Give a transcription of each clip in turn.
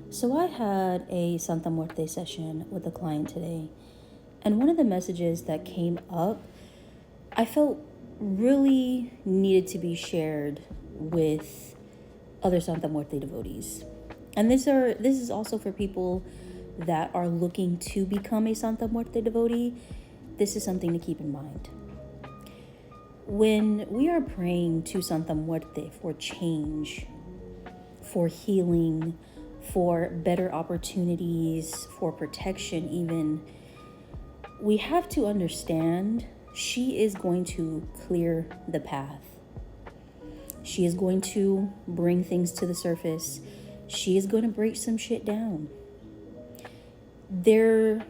So I had a Santa Muerte session with a client today, and one of the messages that came up, I felt really needed to be shared with other Santa Muerte devotees. And this is also for people that are looking to become a Santa Muerte devotee. This is something to keep in mind. When we are praying to Santa Muerte for change, for healing, for better opportunities, for protection even, we have to understand she is going to clear the path. She is going to bring things to the surface. She is going to break some shit down. 9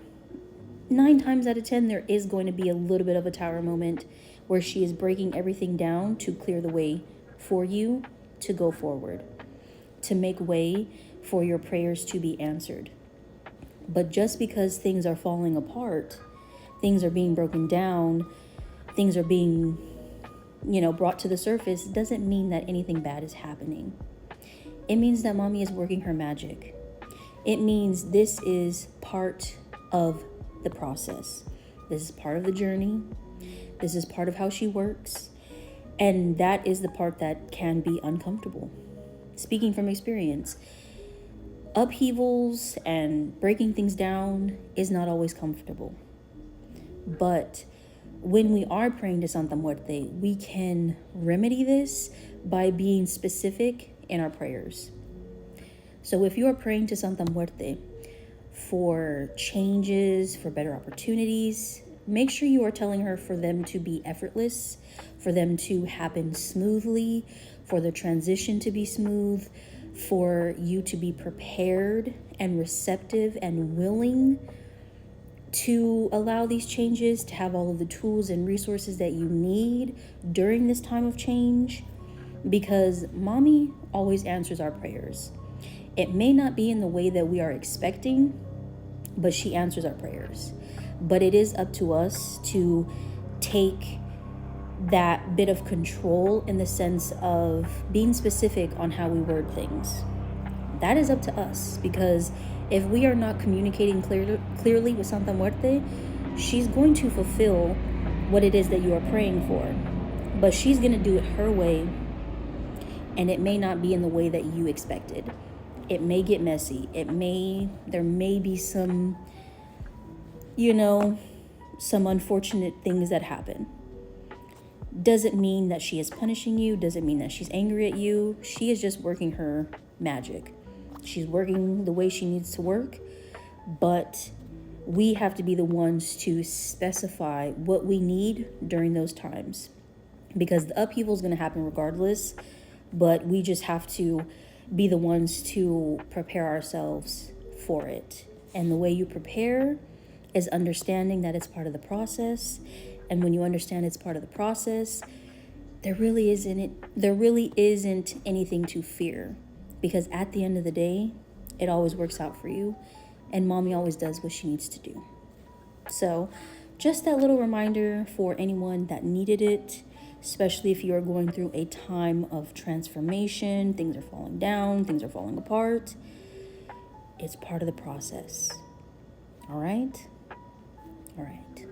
times out of 10, there is going to be a little bit of a tower moment where she is breaking everything down to clear the way for you to go forward, to make way for your prayers to be answered. But just because things are falling apart, things are being broken down, things are being, brought to the surface, doesn't mean that anything bad is happening. It means that mommy is working her magic. It means this is part of the process. This is part of the journey. This is part of how she works. And that is the part that can be uncomfortable. Speaking from experience, upheavals and breaking things down is not always comfortable. But when we are praying to Santa Muerte, we can remedy this by being specific in our prayers. So if you are praying to Santa Muerte for changes, for better opportunities, make sure you are telling her for them to be effortless, for them to happen smoothly, for the transition to be smooth, for you to be prepared and receptive and willing to allow these changes, to have all of the tools and resources that you need during this time of change, because mommy always answers our prayers. It may not be in the way that we are expecting, but she answers our prayers. But it is up to us to take that bit of control in the sense of being specific on how we word things. That is up to us, because if we are not communicating clearly with Santa Muerte, she's going to fulfill what it is that you are praying for. But she's going to do it her way, and it may not be in the way that you expected. It may get messy. There may be some unfortunate things that happen. Doesn't mean that she is punishing you, doesn't mean that she's angry at you. She is just working her magic. She's working the way she needs to work, but we have to be the ones to specify what we need during those times, because the upheaval is going to happen regardless, but we just have to be the ones to prepare ourselves for it. And the way you prepare is understanding that it's part of the process. And when you understand it's part of the process, there really isn't anything to fear, because at the end of the day, it always works out for you, and mommy always does what she needs to do. So just that little reminder for anyone that needed it, especially if you are going through a time of transformation, things are falling down, things are falling apart. It's part of the process. All right? All right.